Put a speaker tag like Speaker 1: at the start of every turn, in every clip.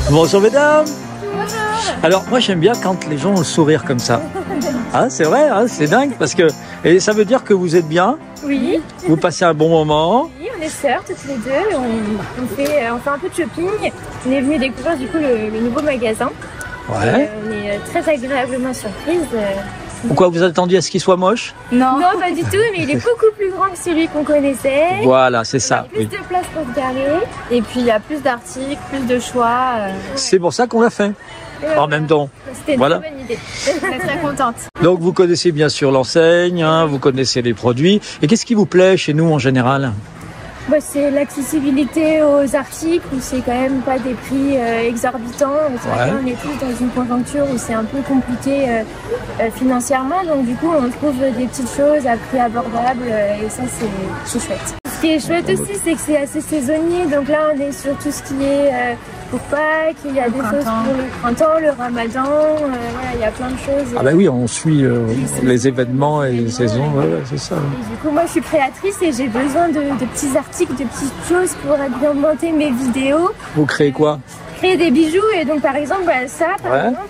Speaker 1: Bonjour mesdames.
Speaker 2: Bonjour.
Speaker 1: Alors moi j'aime bien quand les gens ont le sourire comme ça. Ah, c'est vrai, hein, c'est dingue parce que et ça veut dire que vous êtes bien.
Speaker 2: Oui.
Speaker 1: Vous passez un bon moment.
Speaker 2: Oui, on est sœurs toutes les deux. On fait un peu de shopping. On est venu découvrir du coup le nouveau magasin.
Speaker 1: Ouais.
Speaker 2: On est très agréablement surprise.
Speaker 1: Pourquoi vous attendiez à ce qu'il soit moche?
Speaker 2: Non, pas du tout, mais il est beaucoup plus grand que celui qu'on connaissait.
Speaker 1: Voilà, c'est ça.
Speaker 2: Il y a plus de place pour se garer. Et puis il y a plus d'articles, plus de choix.
Speaker 1: C'est pour ça qu'on l'a fait. En même temps.
Speaker 2: C'était une
Speaker 1: Voilà.
Speaker 2: très bonne idée. On est très contente.
Speaker 1: Donc vous connaissez bien sûr l'enseigne, hein, vous connaissez les produits. Et qu'est-ce qui vous plaît chez nous en général?
Speaker 2: Bah, c'est l'accessibilité aux articles, où c'est quand même pas des prix exorbitants. C'est vrai que là, on est tous dans une conjoncture où c'est un peu compliqué financièrement, donc du coup on trouve des petites choses à prix abordable et ça c'est chouette. Ce qui est chouette aussi, c'est que c'est assez saisonnier, donc là on est sur tout ce qui est pour Pâques, il y a des choses pour le printemps, le Ramadan, voilà, il y a plein de choses.
Speaker 1: Ah bah oui, on suit les événements et les saisons, ouais, c'est ça.
Speaker 2: Et du coup, moi je suis créatrice et j'ai besoin de petits articles, de petites choses pour agrémenter mes vidéos.
Speaker 1: Vous créez quoi?
Speaker 2: Créer des bijoux, et donc par exemple, ça par exemple,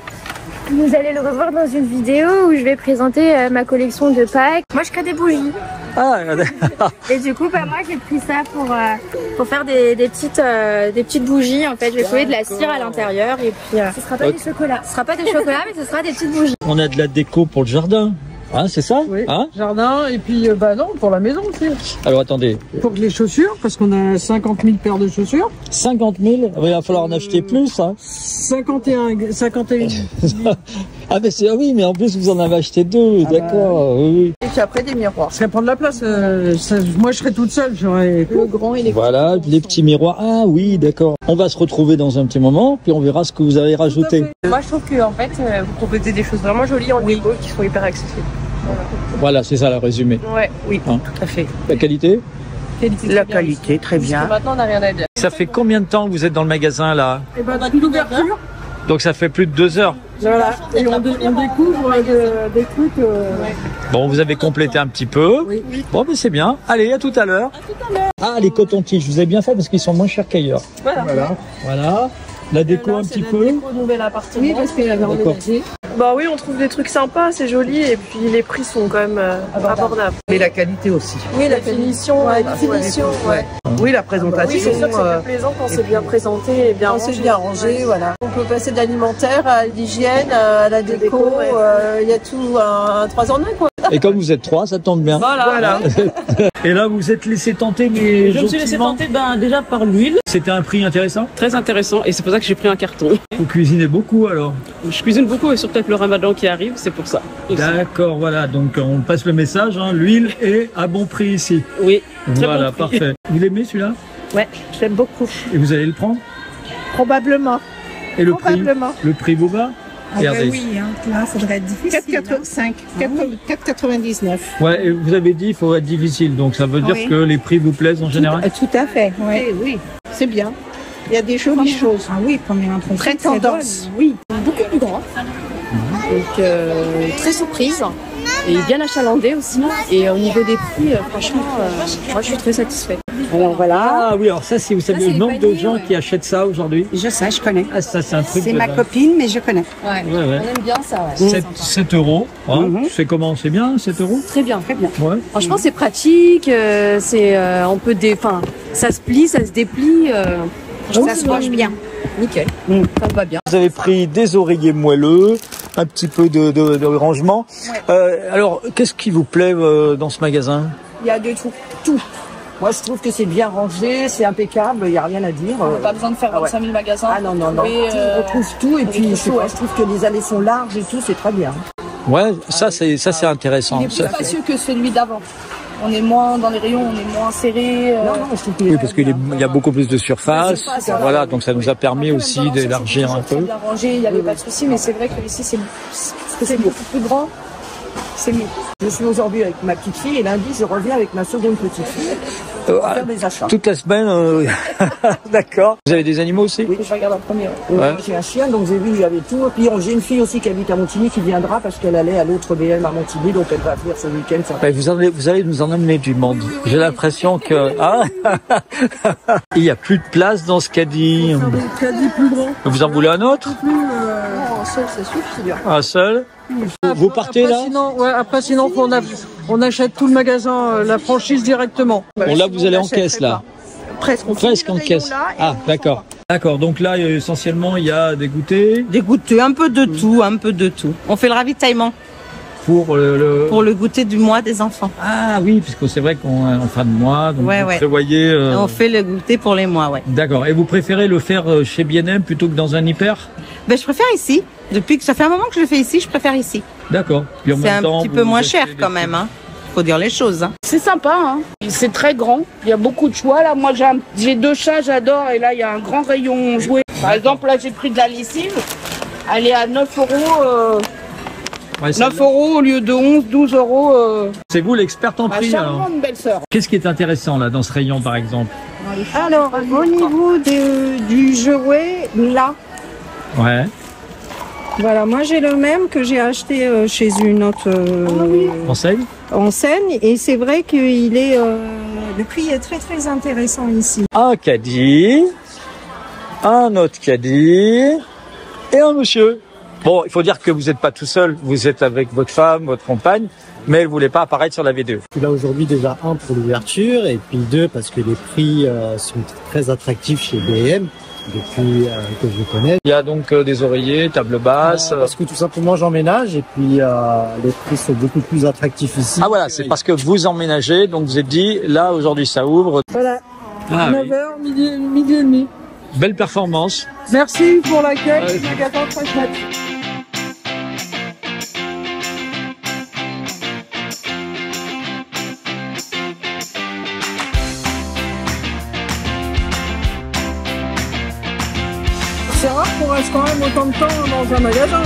Speaker 2: vous allez le revoir dans une vidéo où je vais présenter ma collection de Pâques. Moi je crée des bougies.
Speaker 1: Ah,
Speaker 2: et du coup, moi j'ai pris ça pour faire des petites bougies. En fait, je vais coller de la cire à l'intérieur et puis ce sera pas des chocolats. Ce sera pas des chocolats, mais ce sera des petites bougies.
Speaker 1: On a de la déco pour le jardin. Hein, c'est ça?
Speaker 3: Oui,
Speaker 1: hein,
Speaker 3: jardin, et puis non, pour la maison aussi.
Speaker 1: Alors attendez.
Speaker 3: Pour les chaussures, parce qu'on a 50 000 paires de chaussures.
Speaker 1: 50 000? Il va falloir en acheter plus. Hein.
Speaker 3: 51.
Speaker 1: Ah, mais ah oui, mais en plus vous en avez acheté deux, d'accord. Oui.
Speaker 3: Et puis après des miroirs. Ça prend de la place. Moi je serais toute seule, j'aurais le grand et les
Speaker 1: Voilà, les petits miroirs. Ah oui, d'accord. On va se retrouver dans un petit moment, puis on verra ce que vous avez rajouté.
Speaker 4: Moi, je trouve que en fait, vous proposez des choses vraiment jolies en déco qui sont hyper accessibles.
Speaker 1: Voilà, c'est ça le résumé.
Speaker 4: Ouais, oui,
Speaker 1: Hein.
Speaker 4: tout à fait.
Speaker 1: La qualité?
Speaker 4: La qualité, très bien. Parce que maintenant, on n'a rien à dire.
Speaker 1: Ça fait combien de temps que vous êtes dans le magasin là?
Speaker 3: Et depuis l'ouverture.
Speaker 1: Donc ça fait plus de 2 heures.
Speaker 3: Voilà, et on découvre des trucs.
Speaker 1: Bon, vous avez complété un petit peu.
Speaker 3: Oui.
Speaker 1: Bon, mais c'est bien. Allez, à tout à l'heure. Ah, les cotons-tiges, vous avez bien fait parce qu'ils sont moins chers qu'ailleurs. Voilà. La déco un petit peu.
Speaker 4: Déco nouvel appartement.
Speaker 3: Oui, parce qu'elle avait emménagé.
Speaker 4: Bah oui, on trouve des trucs sympas, c'est joli, et puis les prix sont quand même abordables.
Speaker 5: Et la qualité aussi.
Speaker 4: Oui, la finition,
Speaker 5: Oui, la présentation.
Speaker 4: Oui, c'est sûr que c'est plus plaisant quand c'est bien présenté et bien rangé.
Speaker 3: C'est bien rangé, voilà. On peut passer de l'alimentaire à l'hygiène, à la déco, il y a tout, un 3 en 1 quoi.
Speaker 1: Et comme vous êtes 3, ça tombe bien.
Speaker 4: Voilà.
Speaker 1: Et là, vous êtes laissé tenter, mais
Speaker 6: Je me suis laissé tenter déjà par l'huile,
Speaker 1: C'était un prix intéressant.
Speaker 6: très intéressant, et c'est pour ça que j'ai pris un carton.
Speaker 1: Vous cuisinez beaucoup alors.
Speaker 6: Je cuisine beaucoup, et surtout avec le ramadan qui arrive, c'est pour ça. aussi.
Speaker 1: D'accord, voilà. Donc on passe le message. Hein, l'huile est à bon prix ici.
Speaker 6: Oui, très
Speaker 1: Voilà,
Speaker 6: bon prix.
Speaker 1: parfait. Vous l'aimez celui-là?
Speaker 4: Ouais, j'aime beaucoup.
Speaker 1: Et vous allez le prendre?
Speaker 4: Probablement.
Speaker 1: Et le prix?
Speaker 4: Probablement.
Speaker 1: Le prix vous va? Regardez.
Speaker 7: Oui, hein, là, ça devrait être difficile. 4,99.
Speaker 1: Ouais, et vous avez dit il faut être difficile, donc ça veut dire
Speaker 7: Oui.
Speaker 1: que les prix vous plaisent en général?
Speaker 7: Tout à fait, oui. C'est bien. Il y a des jolies choses. Ah oui, première impression. Très tendance.
Speaker 4: Oui, beaucoup plus grand. Donc, très surprise. Et bien achalandé aussi. Et au niveau des prix, franchement, moi je suis très satisfaite.
Speaker 7: Alors voilà.
Speaker 1: Ah oui, alors ça, si vous savez
Speaker 7: Ça,
Speaker 1: le
Speaker 7: c'est
Speaker 1: nombre
Speaker 7: les
Speaker 1: de
Speaker 7: paniers,
Speaker 1: gens
Speaker 7: ouais.
Speaker 1: qui achètent ça aujourd'hui.
Speaker 7: Je sais, je connais.
Speaker 1: Ah, ça, c'est un truc
Speaker 7: C'est
Speaker 1: de
Speaker 7: ma
Speaker 1: dingue.
Speaker 7: copine, mais je connais.
Speaker 1: Ouais.
Speaker 4: On aime bien ça, ouais.
Speaker 1: 7 euros. Hein. C'est comment? C'est bien, 7 euros?
Speaker 4: Très bien.
Speaker 7: Très bien.
Speaker 1: Ouais.
Speaker 4: Franchement, c'est pratique. On peut ça se plie, ça se déplie.
Speaker 7: Ça se range bien.
Speaker 4: Nickel. Ça me va bien.
Speaker 1: Vous avez pris des oreillers moelleux, un petit peu de rangement. Alors, qu'est-ce qui vous plaît dans ce magasin?
Speaker 3: Il y a de tout. Moi je trouve que c'est bien rangé, c'est impeccable, il n'y a rien à dire.
Speaker 4: Pas besoin de faire 25 000 magasins.
Speaker 3: Ah non.
Speaker 4: Mais,
Speaker 3: On trouve tout et puis je sais pas, je trouve que les allées sont larges et tout, c'est très bien.
Speaker 1: Ouais, ça c'est intéressant.
Speaker 4: il est plus spacieux que celui d'avant. On est moins dans les rayons, on est moins serré.
Speaker 3: Je trouve qu'il est
Speaker 1: Oui, parce qu'il y a beaucoup plus de surface.
Speaker 4: surface,
Speaker 1: Voilà, donc ça nous a permis
Speaker 4: Après,
Speaker 1: aussi
Speaker 4: même dans l'ancien,
Speaker 1: d'élargir un
Speaker 4: c'était
Speaker 1: peu.
Speaker 4: bien rangé, il n'y avait pas de souci, mais c'est vrai que ici c'est beaucoup plus grand. C'est mieux.
Speaker 3: Je suis aujourd'hui avec ma petite fille et lundi je reviens avec ma seconde petite fille.
Speaker 5: faire des achats.
Speaker 1: Toute la semaine, d'accord. Vous avez des animaux aussi?
Speaker 5: Oui, je regarde en premier. J'ai un chien, donc j'ai vu, il y avait tout. Puis j'ai une fille aussi qui habite à Montigny qui viendra parce qu'elle allait à l'autre BM à Montigny, donc elle va venir ce week-end.
Speaker 1: Vous allez nous en amener du monde. J'ai l'impression que... Ah il n'y a plus de place dans ce caddie.
Speaker 3: Des caddies plus grands.
Speaker 1: Vous en voulez un autre?
Speaker 3: Non, seul, ça suffit.
Speaker 1: Un seul? Vous partez
Speaker 3: après,
Speaker 1: là?
Speaker 3: Sinon, on achète tout le magasin, la franchise directement.
Speaker 1: Bon, là, vous allez en caisse, là.
Speaker 3: Presque
Speaker 1: En caisse. Ah, d'accord. D'accord, donc là, essentiellement, il y a des goûters.
Speaker 7: Des goûters, un peu de tout, un peu de tout. On fait le ravitaillement
Speaker 1: Pour
Speaker 7: le goûter du mois des enfants.
Speaker 1: Ah oui, puisque c'est vrai qu'on est en fin de mois, donc
Speaker 7: Ouais,
Speaker 1: vous
Speaker 7: ouais.
Speaker 1: prévoyez...
Speaker 7: On fait le goûter pour les mois, ouais.
Speaker 1: D'accord. Et vous préférez le faire chez B&M plutôt que dans un hyper?
Speaker 7: Ben, je préfère ici. Depuis que ça fait un moment que je le fais ici, je préfère ici.
Speaker 1: D'accord. Puis en
Speaker 7: C'est
Speaker 1: même
Speaker 7: un
Speaker 1: temps,
Speaker 7: petit
Speaker 1: vous
Speaker 7: peu moins
Speaker 1: achetez
Speaker 7: cher
Speaker 1: des
Speaker 7: quand même, hein. Faut dire les choses, hein.
Speaker 6: C'est sympa, hein. C'est très grand. Il y a beaucoup de choix. Là, moi, j'ai 2 chats, j'adore. Et là, il y a un grand rayon jouet. Par exemple, là, j'ai pris de la lessive. Elle est à 9 €.
Speaker 1: Ouais,
Speaker 6: 9 € au lieu de 11, 12 €.
Speaker 1: C'est vous l'experte en prix, alors.
Speaker 6: Charmante belle sœur.
Speaker 1: Qu'est-ce qui est intéressant là dans ce rayon, par exemple?
Speaker 7: Alors, au niveau du jouet, là,
Speaker 1: Ouais.
Speaker 7: voilà, moi j'ai le même que j'ai acheté chez une autre
Speaker 1: Enseigne?
Speaker 7: enseigne et c'est vrai qu'il est, le prix est très très intéressant ici.
Speaker 1: Un caddie, un autre caddie et un monsieur. Bon, il faut dire que vous n'êtes pas tout seul, vous êtes avec votre femme, votre compagne, mais elle ne voulait pas apparaître sur la vidéo.
Speaker 8: Je suis là aujourd'hui déjà, un, pour l'ouverture, et puis deux, parce que les prix sont très attractifs chez B&M depuis que je les connais.
Speaker 1: Il y a donc des oreillers, table basse.
Speaker 8: Parce que tout simplement j'emménage, et puis les prix sont beaucoup plus attractifs ici.
Speaker 1: Ah voilà, c'est parce que vous emménagez, donc vous êtes dit, là aujourd'hui ça ouvre.
Speaker 3: Voilà,
Speaker 1: Ah,
Speaker 3: 9h, midi et demi.
Speaker 1: Belle performance.
Speaker 3: Merci pour l'accueil, c'est un magasin très chouette. C'est rare qu'on reste quand même autant de temps dans un magasin.